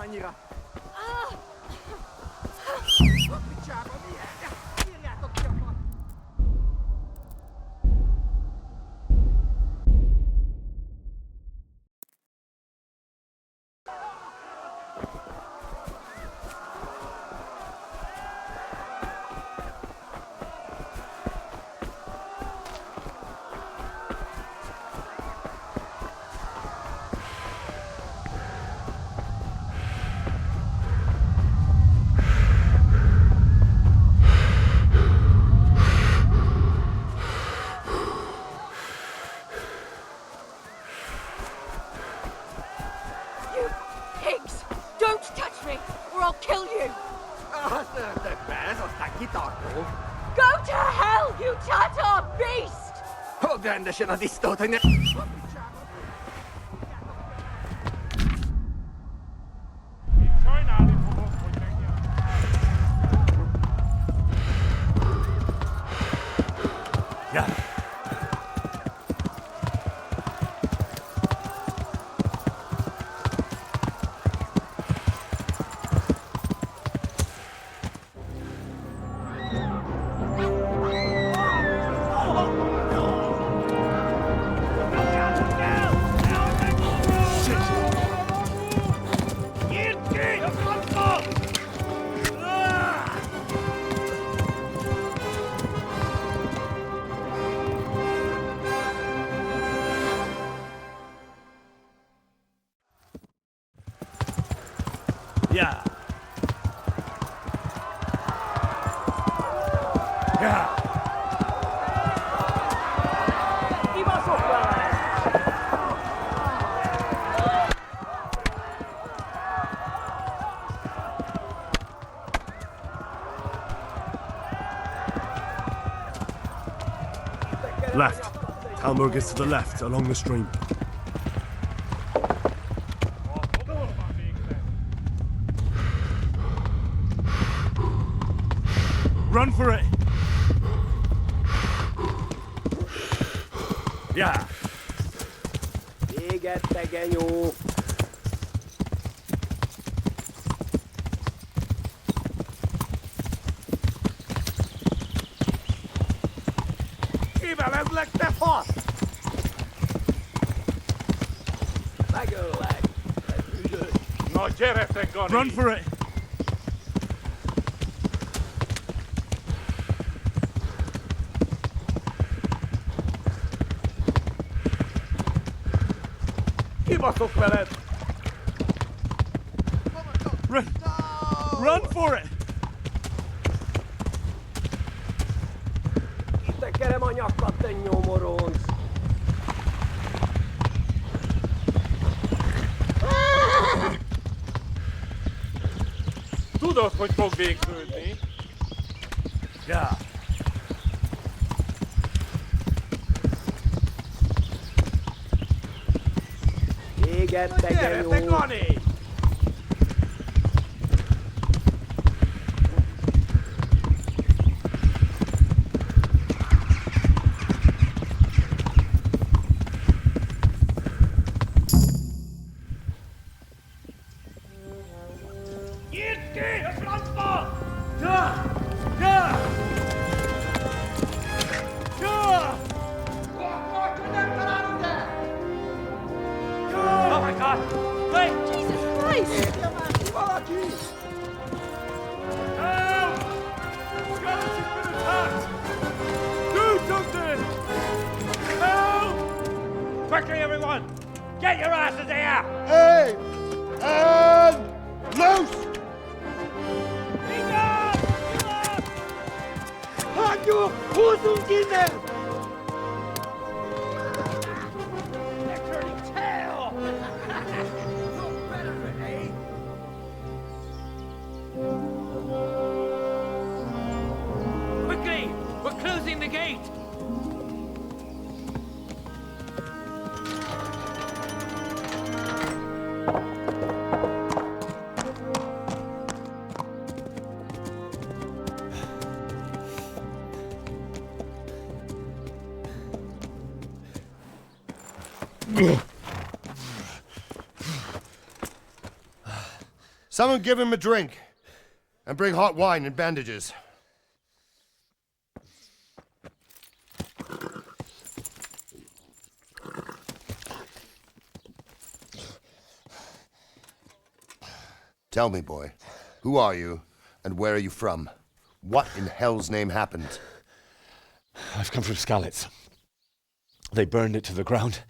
annyira. Picsába, miért? Írjátok ki a fal! Go to hell, you Tatar beast! Fogd rendesen a disztót, hogy ne... Sajnálni fogok, hogy megnyert. Ja. Ja. Ja. Kibaszott vele! Left. Talmor gets to the left, along the stream. Run for it! Ja. Véget, tegenyó! Kivelezlek, te fasz! Megöllek! Ez üdös! Na gyere, te Gani! Run for it! Kibaszok veled! Run! Run for it! Tekerem a nyakat, te nyomoronc! Tudod, hogy fog végződni? Ja. Véget, Gyere, tegenyó! te Gani! Nyitd ki! A francba! Ja! Ja! Ja! Akkor nem találod el! Oh my God! Wait! Jesus Christ! Érje már ki valaki! Help! Skeleton's been attacked! Do something! Help! Quickly, everyone! Get your asses here! Hey! And loose! Hagyjuk! Húzzunk innen! They're turning tail! Look better, eh? Quickly! We're closing the gate! Someone give him a drink. And bring hot wine and bandages. Tell me, boy, who are you and where are you from? What in hell's name happened? I've come from Skalitz. They burned it to the ground.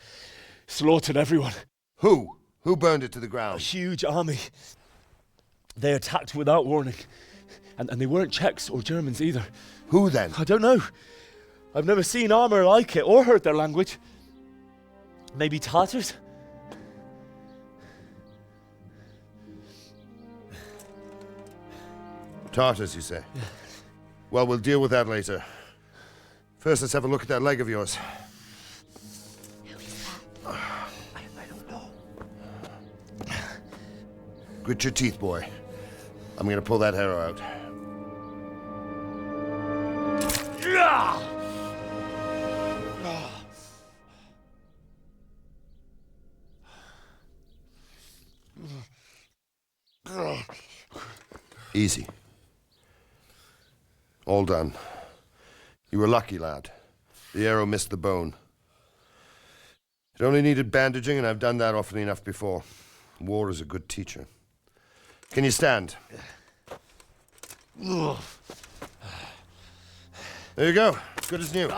Slaughtered everyone. Who? Who burned it to the A ground? huge army. They attacked without warning. And they weren't Czechs or Germans either. Who then? I don't know. I've never seen armor like it or heard their language. Maybe Tatars? Tartars, you say? Yeah. Well, we'll deal with that later. First, let's have a look at that leg of yours. I don't know. Grit your teeth, boy. I'm gonna pull that arrow out. Easy. All done. You were lucky, lad. The arrow missed the bone. It only needed bandaging, and I've done that often enough before. War is a good teacher. Can you stand? There you go. Good as new.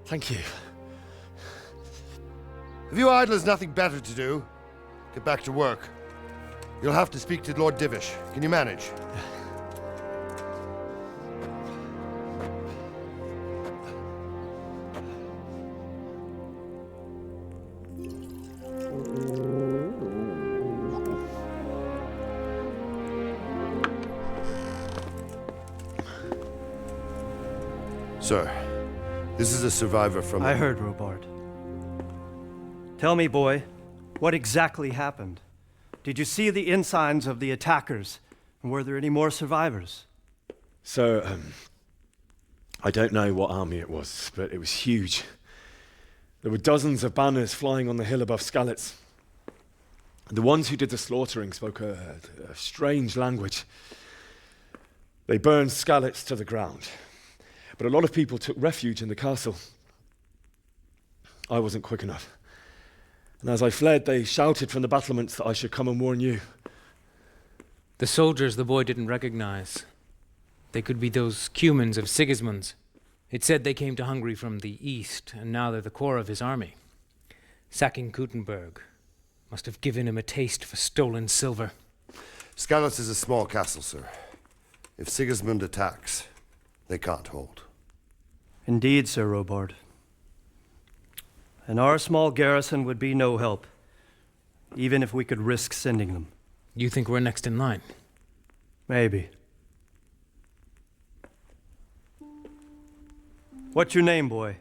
Thank you. If you idlers nothing better to do, get back to work. You'll have to speak to Lord Divish. Can you manage? Sir, this is a survivor from... I heard, Robard. Tell me, boy, what exactly happened? Did you see the ensigns of the attackers? And were there any more survivors? So, I don't know what army it was, but it was huge. There were dozens of banners flying on the hill above Skalitz. The ones who did the slaughtering spoke a strange language. They burned Skalitz to the ground. But a lot of people took refuge in the castle. I wasn't quick enough. And as I fled, they shouted from the battlements that I should come and warn you. The soldiers the boy didn't recognize. They could be those Cumans of Sigismund's. It said they came to Hungary from the east, and now they're the core of his army. Sacking Gutenberg must have given him a taste for stolen silver. Skalitz is a small castle, sir. If Sigismund attacks, they can't hold. Indeed, Sir Robard. And our small garrison would be no help, even if we could risk sending them. You think we're next in line? Maybe. What's your name, boy?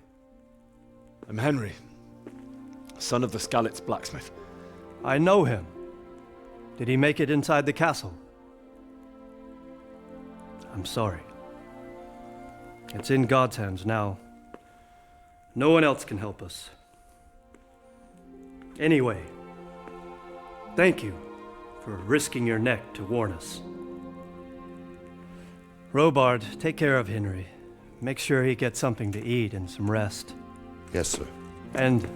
I'm Henry, son of the Skalitz blacksmith. I know him. Did he make it inside the castle? I'm sorry. It's in God's hands now. No one else can help us. Anyway, thank you for risking your neck to warn us. Robard, take care of Henry. Make sure he gets something to eat and some rest. Yes, sir. And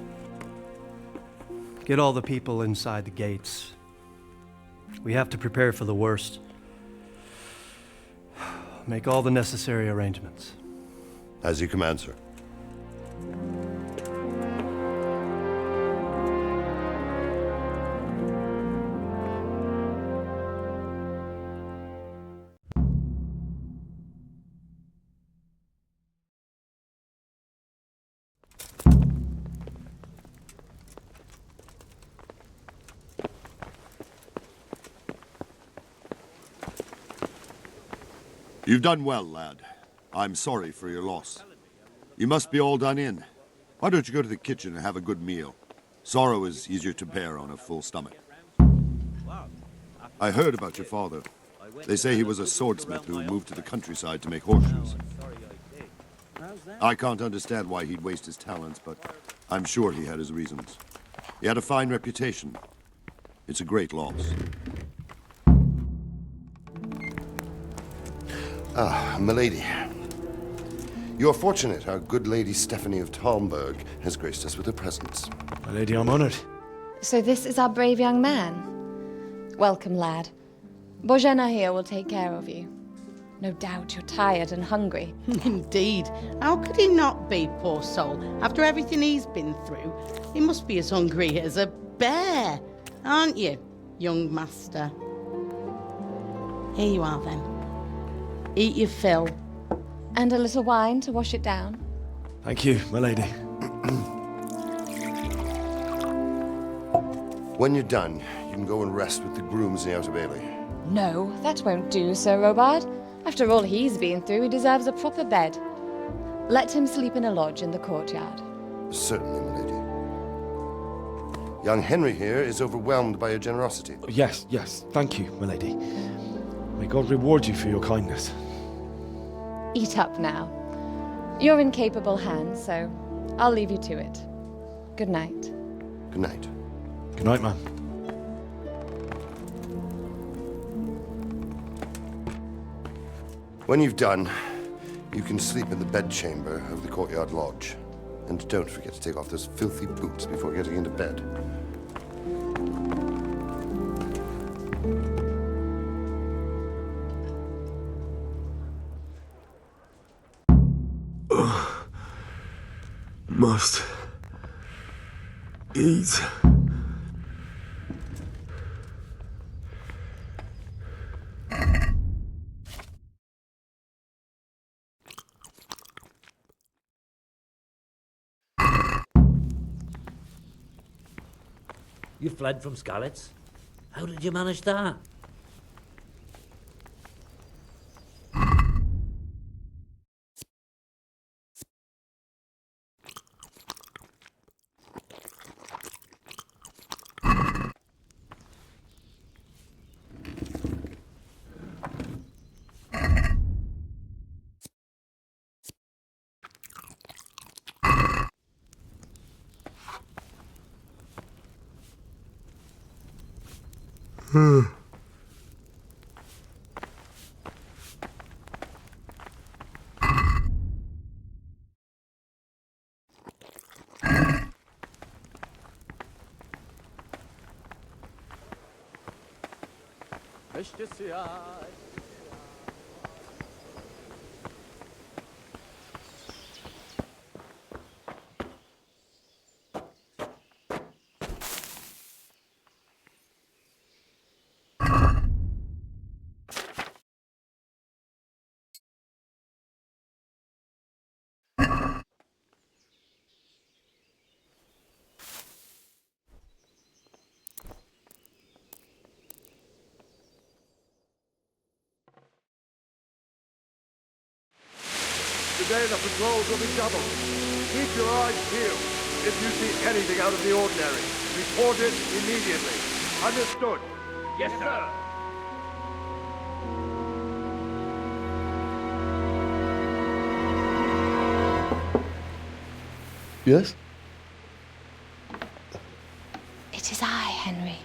get all the people inside the gates. We have to prepare for the worst. Make all the necessary arrangements. As you command, sir. You've done well, lad. I'm sorry for your loss. You must be all done in. Why don't you go to the kitchen and have a good meal? Sorrow is easier to bear on a full stomach. I heard about your father. They say he was a swordsmith who moved to the countryside to make horseshoes. I can't understand why he'd waste his talents, but I'm sure he had his reasons. He had a fine reputation. It's a great loss. Ah, milady. You're fortunate our good lady Stephanie of Talmberg has graced us with her presence. My lady, I'm honored. So this is our brave young man. Welcome, lad. Bozhena here will take care of you. No doubt you're tired and hungry. Indeed. How could he not be, poor soul? After everything he's been through, he must be as hungry as a bear, aren't you, young master? Here you are, then. Eat your fill. And a little wine to wash it down. Thank you, my lady. When you're done, you can go and rest with the grooms in the Outer Bailey. No, that won't do, Sir Robard. After all he's been through, he deserves a proper bed. Let him sleep in a lodge in the courtyard. Certainly, milady. Young Henry here is overwhelmed by your generosity. Yes, yes. Thank you, my lady. May God reward you for your kindness. Eat up now. You're in capable hands, so I'll leave you to it. Good night. Good night. Good night, ma'am. When you've done, you can sleep in the bedchamber of the courtyard lodge. And don't forget to take off those filthy boots before getting into bed. Must eat. You fled from Skalitz? How did you manage that? Today the patrols will be doubled. Keep your eyes peeled. If you see anything out of the ordinary, report it immediately. Understood? Yes, sir. Yes? It is I, Henry.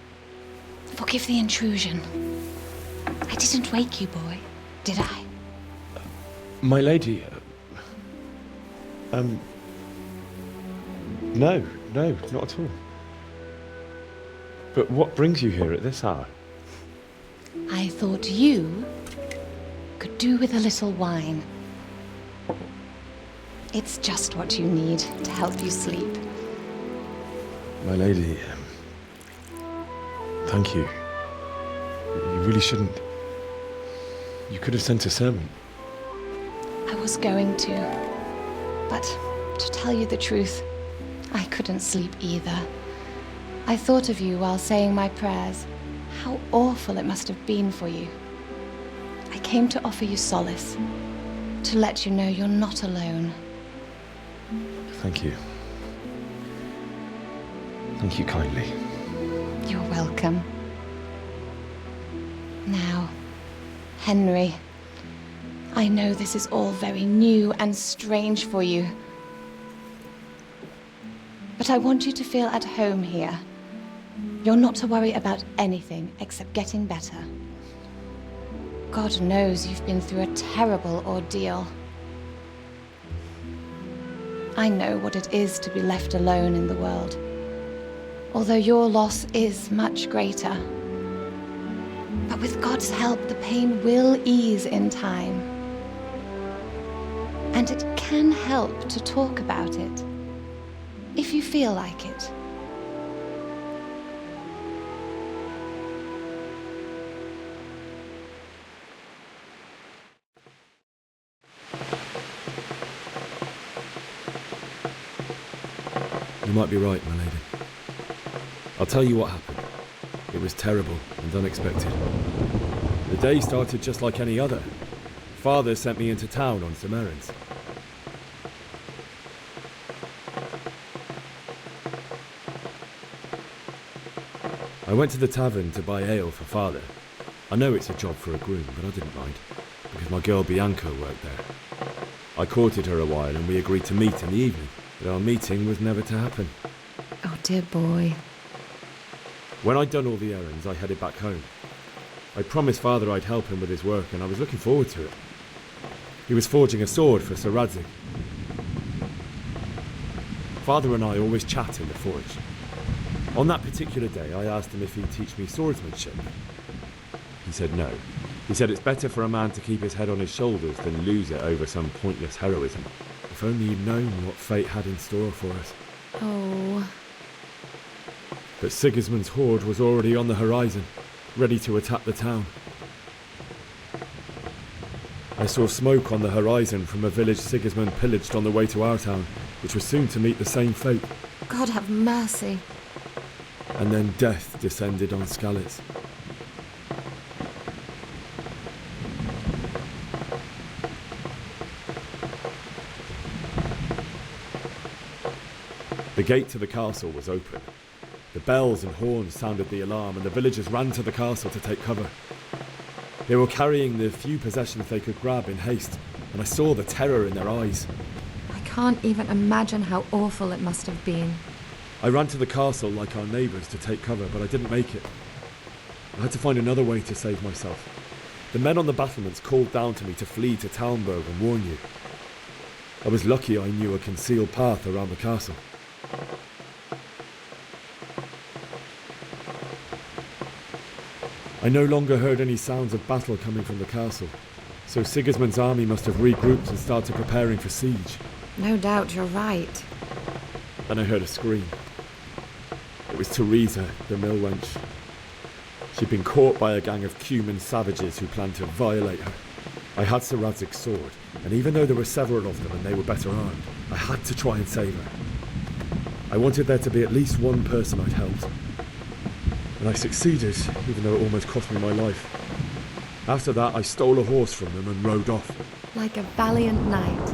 Forgive the intrusion. I didn't wake you, boy, did I? My lady, no, not at all. But what brings you here at this hour? I thought you could do with a little wine. It's just what you need to help you sleep. My lady, thank you. You really shouldn't. You could have sent a servant. I was going to, but to tell you the truth, I couldn't sleep either. I thought of you while saying my prayers. How awful it must have been for you. I came to offer you solace, to let you know you're not alone. Thank you. Thank you kindly. You're welcome. Now, Henry, I know this is all very new and strange for you, but I want you to feel at home here. You're not to worry about anything except getting better. God knows you've been through a terrible ordeal. I know what it is to be left alone in the world, although your loss is much greater. But with God's help, the pain will ease in time. And it can help to talk about it, if you feel like it. You might be right, my lady. I'll tell you what happened. It was terrible and unexpected. The day started just like any other. Father sent me into town on some errands. I went to the tavern to buy ale for Father. I know it's a job for a groom, but I didn't mind, because my girl Bianca worked there. I courted her a while and we agreed to meet in the evening, but our meeting was never to happen. Oh, dear boy. When I'd done all the errands, I headed back home. I promised Father I'd help him with his work, and I was looking forward to it. He was forging a sword for Sir Radzig. Father and I always chat in the forge. On that particular day, I asked him if he'd teach me swordsmanship. He said no. He said it's better for a man to keep his head on his shoulders than lose it over some pointless heroism. If only you'd known what fate had in store for us. Oh. But Sigismund's horde was already on the horizon, ready to attack the town. I saw smoke on the horizon from a village Sigismund pillaged on the way to our town, which was soon to meet the same fate. God have mercy. And then death descended on Skalitz. The gate to the castle was open. The bells and horns sounded the alarm, and the villagers ran to the castle to take cover. They were carrying the few possessions they could grab in haste, and I saw the terror in their eyes. I can't even imagine how awful it must have been. I ran to the castle like our neighbours to take cover, but I didn't make it. I had to find another way to save myself. The men on the battlements called down to me to flee to Talmberg and warn you. I was lucky I knew a concealed path around the castle. I no longer heard any sounds of battle coming from the castle, so Sigismund's army must have regrouped and started preparing for siege. No doubt you're right. Then I heard a scream. It was Teresa, the mill wench. She'd been caught by a gang of Cuman savages who planned to violate her. I had Sir Radzig's sword, and even though there were several of them and they were better armed, I had to try and save her. I wanted there to be at least one person I'd helped. And I succeeded, even though it almost cost me my life. After that, I stole a horse from them and rode off. Like a valiant knight.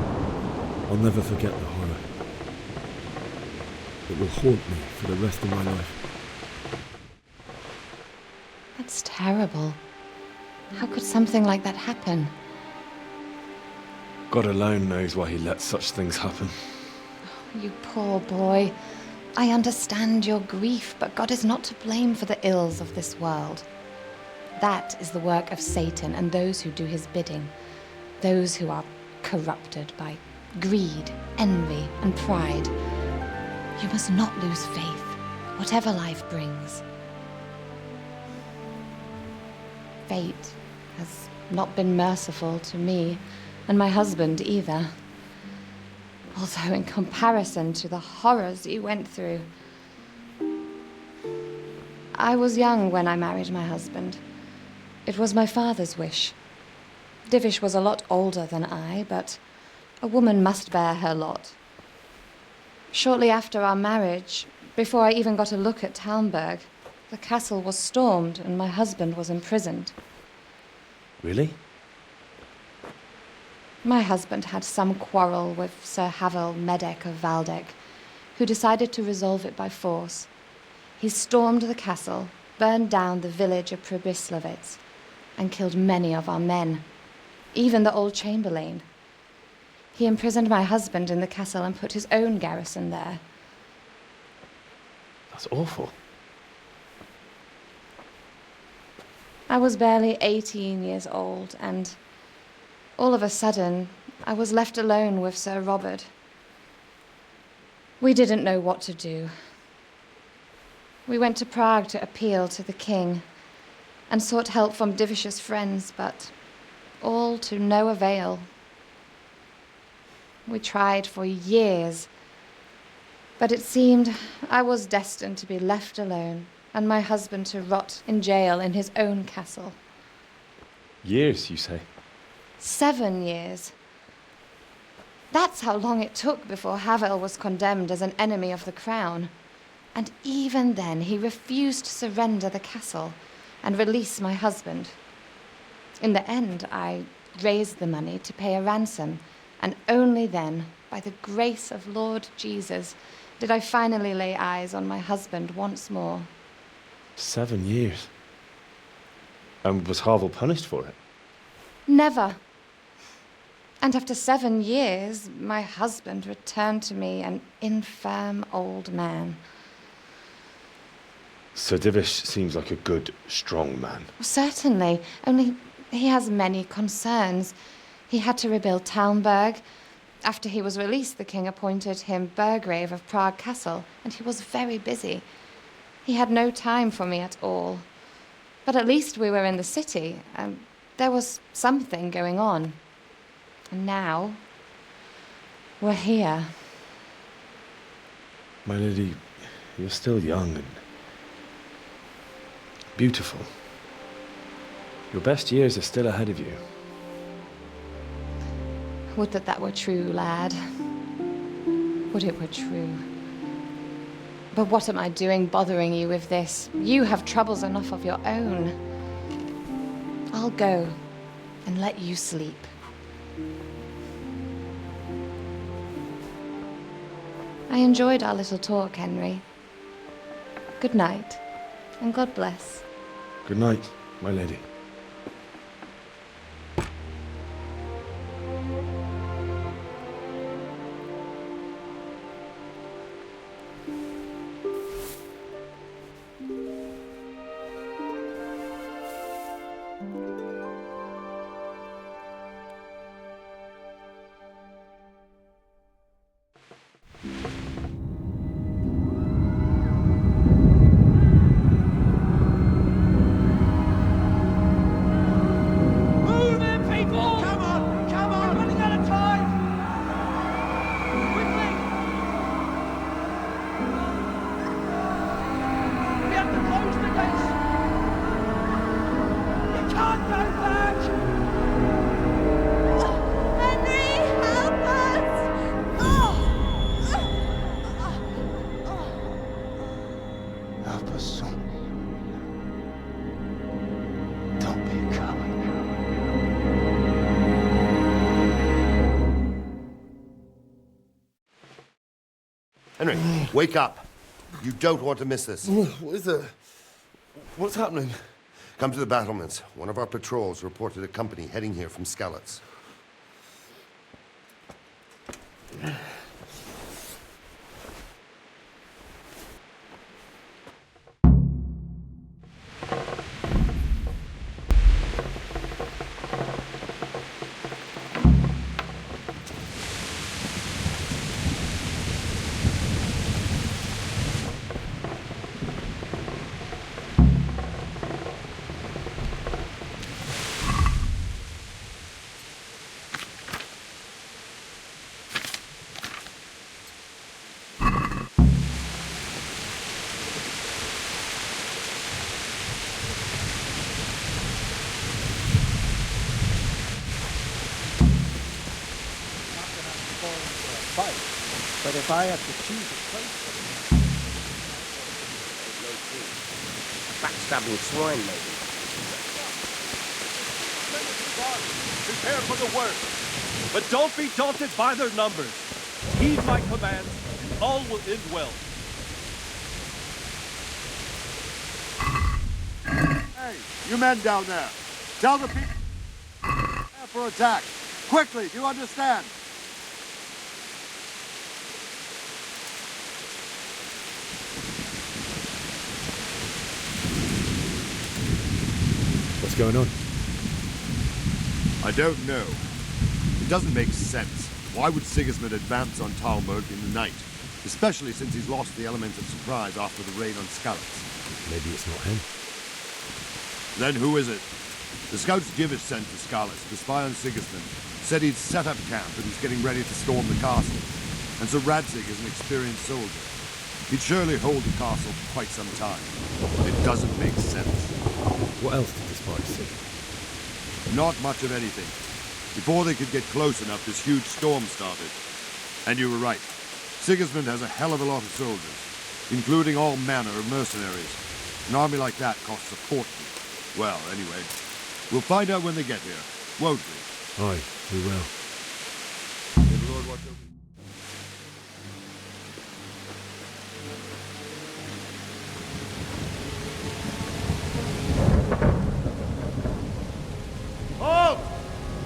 I'll never forget the horror. It will haunt me for the rest of my life. That's terrible. How could something like that happen? God alone knows why he lets such things happen. Oh, you poor boy. I understand your grief, but God is not to blame for the ills of this world. That is the work of Satan and those who do his bidding. Those who are corrupted by greed, envy, and pride. You must not lose faith, whatever life brings. Fate has not been merciful to me, and my husband either. Although in comparison to the horrors you went through. I was young when I married my husband. It was my father's wish. Divish was a lot older than I, but a woman must bear her lot. Shortly after our marriage, before I even got a look at Talmberg, the castle was stormed and my husband was imprisoned. Really? My husband had some quarrel with Sir Havel Medek of Valdek, who decided to resolve it by force. He stormed the castle, burned down the village of Pribyslavitz, and killed many of our men, even the old chamberlain. He imprisoned my husband in the castle and put his own garrison there. That's awful. I was barely 18 years old, and all of a sudden, I was left alone with Sir Robert. We didn't know what to do. We went to Prague to appeal to the king and sought help from Divish's friends, but all to no avail. We tried for years, but it seemed I was destined to be left alone and my husband to rot in jail in his own castle. Years, you say? 7 years. That's how long it took before Havel was condemned as an enemy of the crown. And even then, he refused to surrender the castle and release my husband. In the end, I raised the money to pay a ransom, and only then, by the grace of Lord Jesus, did I finally lay eyes on my husband once more. 7 years? And was Havel punished for it? Never. And after 7 years, my husband returned to me an infirm old man. Sir Divish seems like a good, strong man. Certainly, only he has many concerns. He had to rebuild Talmberg. After he was released, the king appointed him Burgrave of Prague Castle, and he was very busy. He had no time for me at all. But at least we were in the city, and there was something going on. And now, we're here. My lady, you're still young and beautiful. Your best years are still ahead of you. Would that that were true, lad. Would it were true. But what am I doing bothering you with this? You have troubles enough of your own. I'll go and let you sleep. I enjoyed our little talk, Henry. Good night, and God bless. Good night, my lady. Henry, wake up. You don't want to miss this. What is it? What's happening? Come to the battlements. One of our patrols reported a company heading here from Skalitz. But if I have to choose a place, backstabbing swine, maybe. Prepare for the worst. But don't be daunted by their numbers. Heed my commands, and all will end well. Hey, you men down there. Tell the people prepare for attack. Quickly, do you understand? What's going on? I don't know. It doesn't make sense. Why would Sigismund advance on Talmberg in the night? Especially since he's lost the element of surprise after the raid on Skalitz. Maybe it's not him. Then who is it? The scouts Divish sent to Skalitz to spy on Sigismund said he'd set up camp and was getting ready to storm the castle. And Sir Radzig is an experienced soldier. He'd surely hold the castle for quite some time. It doesn't make sense. What else did the spies see? Not much of anything. Before they could get close enough, this huge storm started. And you were right. Sigismund has a hell of a lot of soldiers, including all manner of mercenaries. An army like that costs a fortune. Well, anyway, we'll find out when they get here, won't we? Aye, we will. May the Lord watch over you. Halt!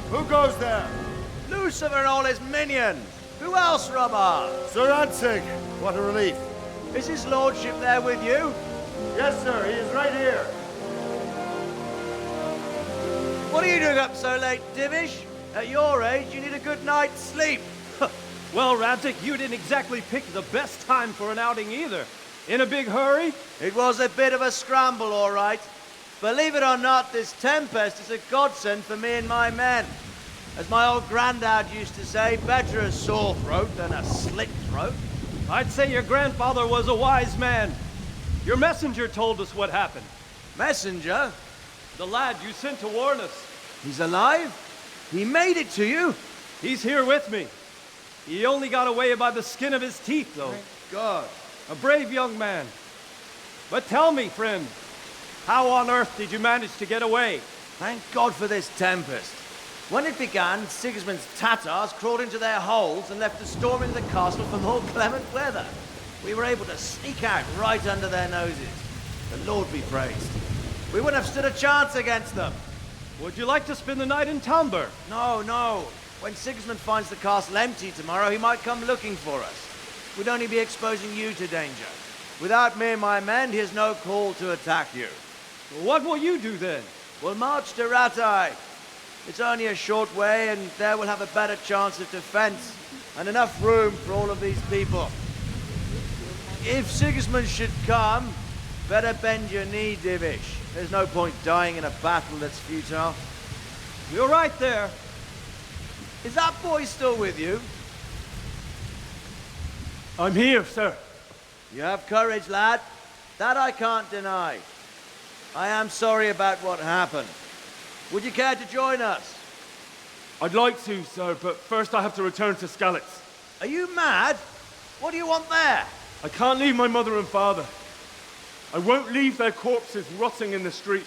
Who goes there? Lucifer and all his minions. Who else, Robber? Sir Radzig. What a relief. Is his lordship there with you? Yes, sir. He is right here. What are you doing up so late, Divish? At your age, you need a good night's sleep. Well, Radzig, you didn't exactly pick the best time for an outing either. In a big hurry? It was a bit of a scramble, all right. Believe it or not, this tempest is a godsend for me and my men. As my old granddad used to say, better a sore throat than a slit throat. I'd say your grandfather was a wise man. Your messenger told us what happened. Messenger? The lad you sent to warn us. He's alive? He made it to you? He's here with me. He only got away by the skin of his teeth, though. Thank God. A brave young man. But tell me, friend, how on earth did you manage to get away? Thank God for this tempest. When it began, Sigismund's Tatars crawled into their holes and left us storming the castle for more clement weather. We were able to sneak out right under their noses. The Lord be praised. We wouldn't have stood a chance against them. Would you like to spend the night in Talmberg? No, no. When Sigismund finds the castle empty tomorrow, he might come looking for us. We'd only be exposing you to danger. Without me and my men, he has no call to attack you. What will you do then? We'll march to Ratai. It's only a short way, and there we'll have a better chance of defense and enough room for all of these people. If Sigismund should come, better bend your knee, Divish. There's no point dying in a battle that's futile. You're right there. Is that boy still with you? I'm here, sir. You have courage, lad. That I can't deny. I am sorry about what happened. Would you care to join us? I'd like to, sir, but first I have to return to Skalitz. Are you mad? What do you want there? I can't leave my mother and father. I won't leave their corpses rotting in the street.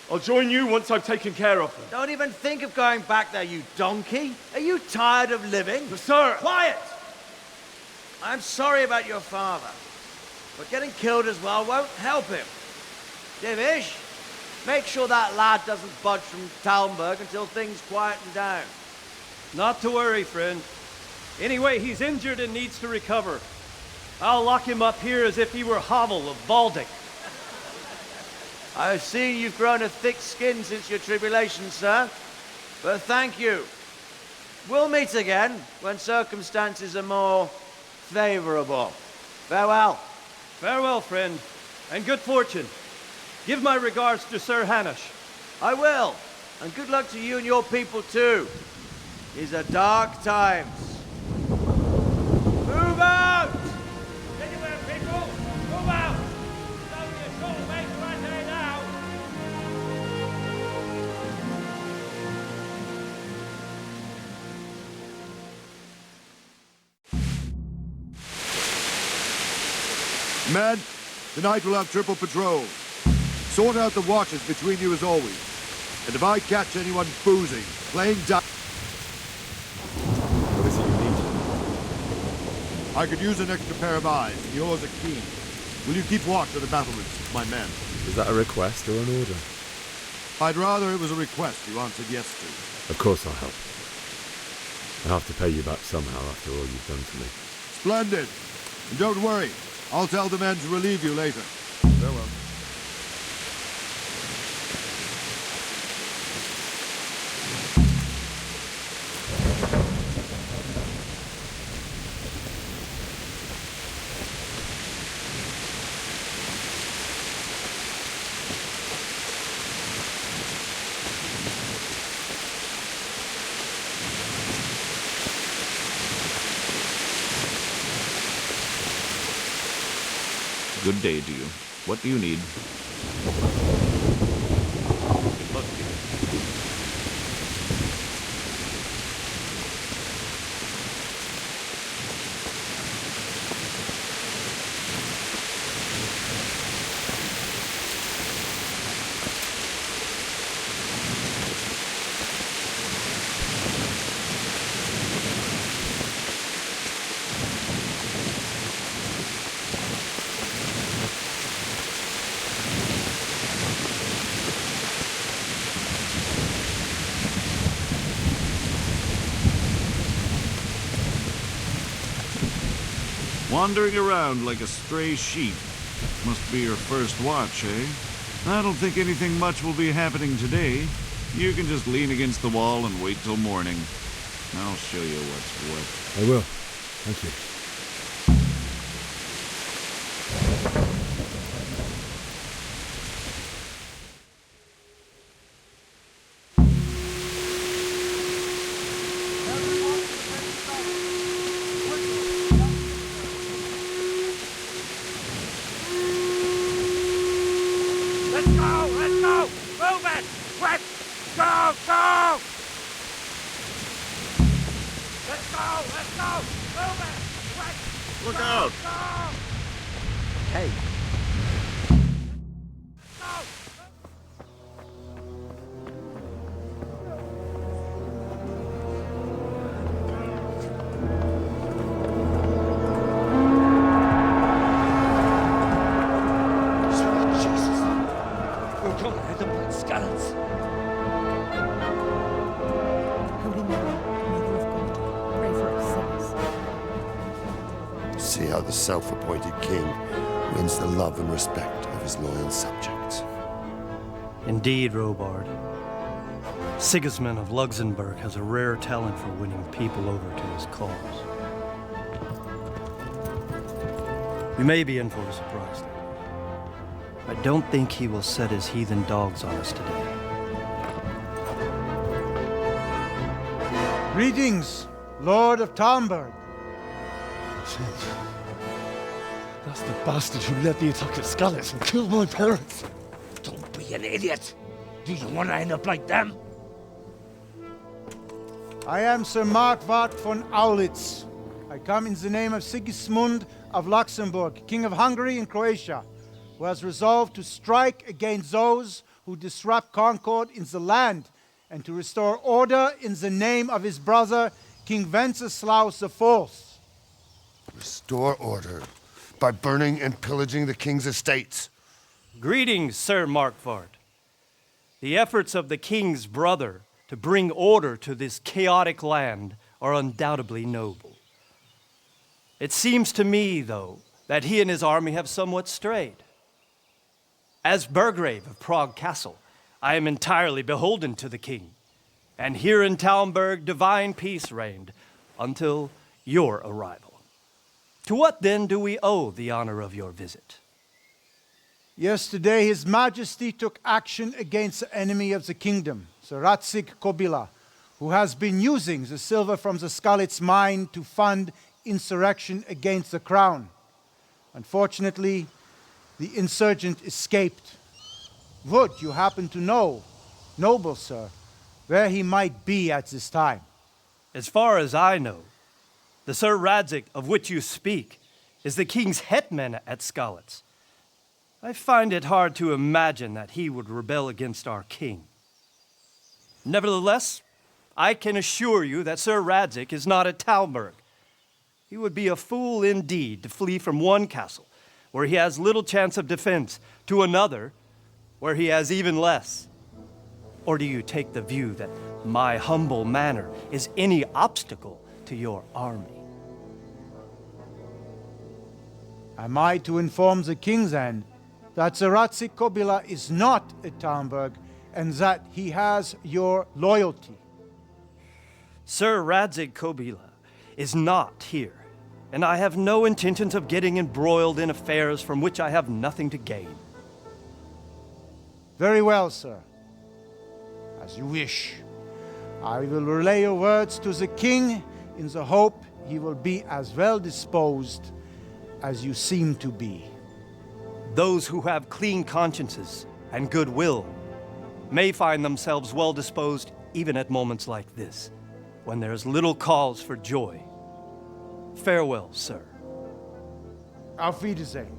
I'll join you once I've taken care of them. Don't even think of going back there, you donkey. Are you tired of living? But sir! Quiet! I'm sorry about your father, but getting killed as well won't help him. Divish, make sure that lad doesn't budge from Talmberg until things quieten down. Not to worry, friend. Anyway, he's injured and needs to recover. I'll lock him up here as if he were Havel of Baldic. I've seen you've grown a thick skin since your tribulation, sir. But thank you. We'll meet again when circumstances are more favorable. Farewell. Farewell, friend, and good fortune. Give my regards to Sir Hanush. I will. And good luck to you and your people, too. These are dark times. Move out! Anywhere, people! Move out! It's only a short way to right there now. Men, tonight we'll have triple patrols. Sort out the watches between you as always. And if I catch anyone boozing, playing What is it you need? I could use an extra pair of eyes, and yours are keen. Will you keep watch of the battlements, my men? Is that a request or an order? I'd rather it was a request you answered yes to. Of course I'll help. I'll have to pay you back somehow after all you've done for me. Splendid. And don't worry, I'll tell the men to relieve you later. Farewell. Good day to you. What do you need? Good luck to you. Wandering around like a stray sheep. Must be your first watch, eh? I don't think anything much will be happening today. You can just lean against the wall and wait till morning. I'll show you what's what. I will. Thank you. Let's go! Let's go! Move it! Quick! Go! Go! Let's go! Let's go! Move it! Quick! Look Go, out! Go! Hey, See how the self-appointed king wins the love and respect of his loyal subjects. Indeed, Robard. Sigismund of Luxembourg has a rare talent for winning people over to his cause. We may be in for a surprise, though. I don't think he will set his heathen dogs on us today. Greetings, Lord of Talmberg. That's the bastard who led the attack at Skalitz and killed my parents. Don't be an idiot. Do you want to end up like them? I am Sir Markwart von Aulitz. I come in the name of Sigismund of Luxembourg, King of Hungary and Croatia, who has resolved to strike against those who disrupt concord in the land and to restore order in the name of his brother, King Wenceslaus IV. Restore order by burning and pillaging the king's estates. Greetings, Sir Markwart. The efforts of the king's brother to bring order to this chaotic land are undoubtedly noble. It seems to me, though, that he and his army have somewhat strayed. As Burgrave of Prague Castle, I am entirely beholden to the king, and here in Talmberg divine peace reigned until your arrival. To what then do we owe the honor of your visit? Yesterday, His Majesty took action against the enemy of the kingdom, Sir Radzig Kobyla, who has been using the silver from the Skalitz mine to fund insurrection against the crown. Unfortunately, the insurgent escaped. Would you happen to know, noble sir, where he might be at this time? As far as I know, the Sir Radzig of which you speak is the king's hetman at Skalitz. I find it hard to imagine that he would rebel against our king. Nevertheless, I can assure you that Sir Radzig is not at Talmberg. He would be a fool indeed to flee from one castle, where he has little chance of defense, to another, where he has even less. Or do you take the view that my humble manner is any obstacle to your army? Am I to inform the king then that Sir Radzig Kobyla is not at Talmberg and that he has your loyalty? Sir Radzig Kobyla is not here, and I have no intentions of getting embroiled in affairs from which I have nothing to gain. Very well, sir. As you wish. I will relay your words to the king in the hope he will be as well disposed as you seem to be. those who have clean consciences and goodwill may find themselves well disposed even at moments like this, when there is little cause for joy. Farewell, sir. Auf Wiedersehen.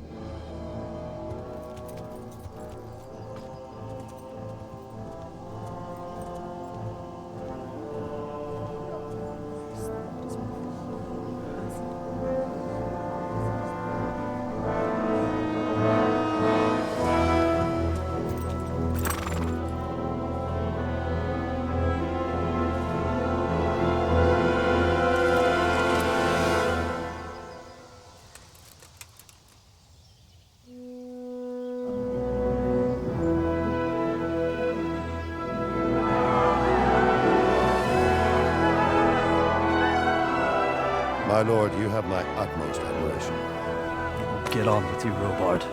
My lord, you have my utmost admiration. Get on with you, Robard.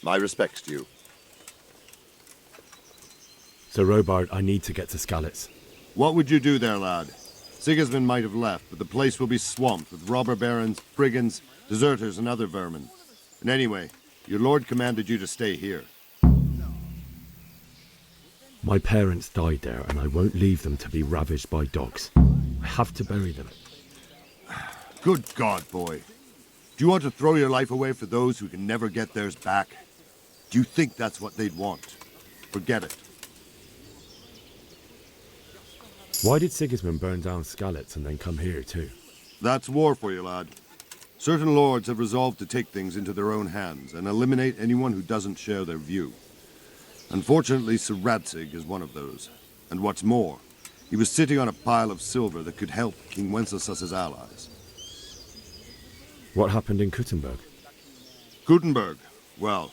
My respects to you. Sir Robard, I need to get to Skalitz. What would you do there, lad? Sigismund might have left, but the place will be swamped with robber barons, brigands, deserters, and other vermin. And anyway, your lord commanded you to stay here. My parents died there, and I won't leave them to be ravaged by dogs. I have to bury them. Good God, boy. Do you want to throw your life away for those who can never get theirs back? Do you think that's what they'd want? Forget it. Why did Sigismund burn down Skalitz and then come here too? That's war for you, lad. Certain lords have resolved to take things into their own hands and eliminate anyone who doesn't share their view. Unfortunately, Sir Radzig is one of those. And what's more, he was sitting on a pile of silver that could help King Wenceslas's allies. What happened in Kuttenberg? Kuttenberg? Well,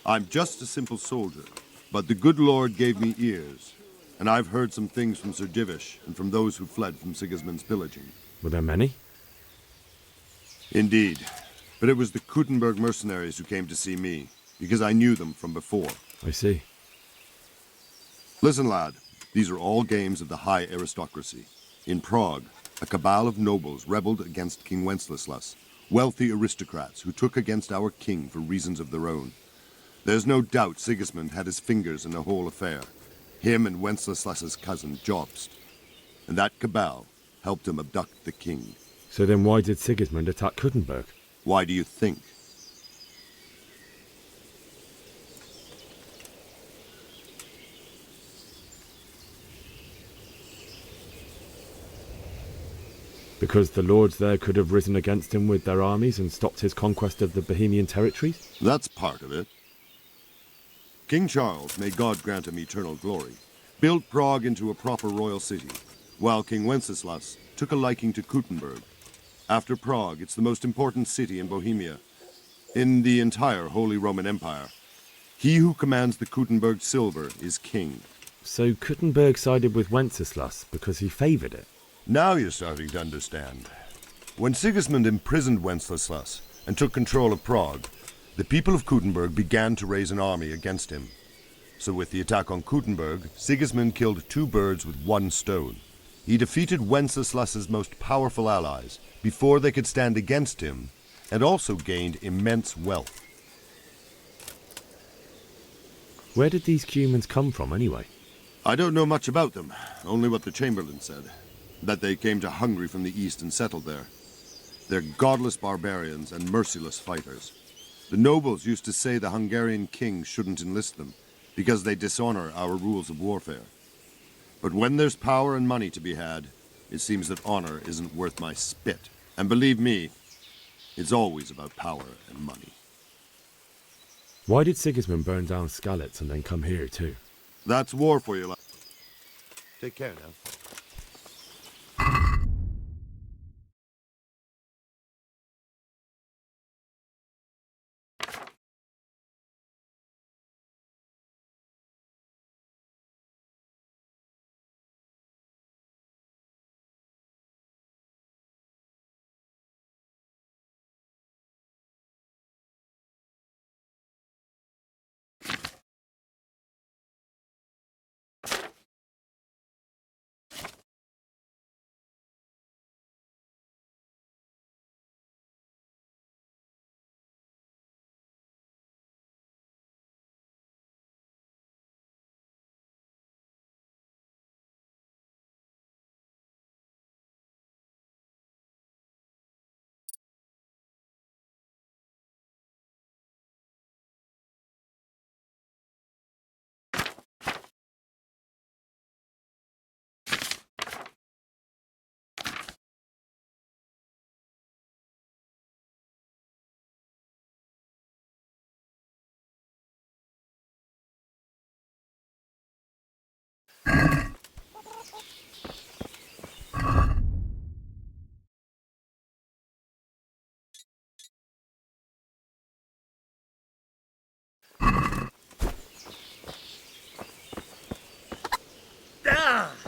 I'm just a simple soldier, but the good Lord gave me ears, and I've heard some things from Sir Divish and from those who fled from Sigismund's pillaging. Were there many? Indeed, but it was the Kuttenberg mercenaries who came to see me, because I knew them from before. I see. Listen, lad, these are all games of the high aristocracy. In Prague, a cabal of nobles rebelled against King Wenceslas, wealthy aristocrats who took against our king for reasons of their own. There's no doubt Sigismund had his fingers in the whole affair. Him and Wenceslas's cousin, Jobst. And that cabal helped him abduct the king. So then why did Sigismund attack Kuttenberg? Why do you think? Because the lords there could have risen against him with their armies and stopped his conquest of the Bohemian territories? That's part of it. King Charles, may God grant him eternal glory, built Prague into a proper royal city, while King Wenceslas took a liking to Kuttenberg. After Prague, it's the most important city in Bohemia, in the entire Holy Roman Empire. He who commands the Kuttenberg silver is king. So Kuttenberg sided with Wenceslas because he favoured it? Now you're starting to understand. When Sigismund imprisoned Wenceslas and took control of Prague, the people of Kuttenberg began to raise an army against him. So with the attack on Kuttenberg, Sigismund killed two birds with one stone. He defeated Wenceslas's most powerful allies before they could stand against him, and also gained immense wealth. Where did these humans come from anyway? I don't know much about them, only what the Chamberlain said. That they came to Hungary from the east and settled there. They're godless barbarians and merciless fighters. The nobles used to say the Hungarian king shouldn't enlist them, because they dishonor our rules of warfare. But when there's power and money to be had, it seems that honor isn't worth my spit. And believe me, it's always about power and money. Why did Sigismund burn down Skalitz and then come here too? That's war for you, lad. Take care now. Ah!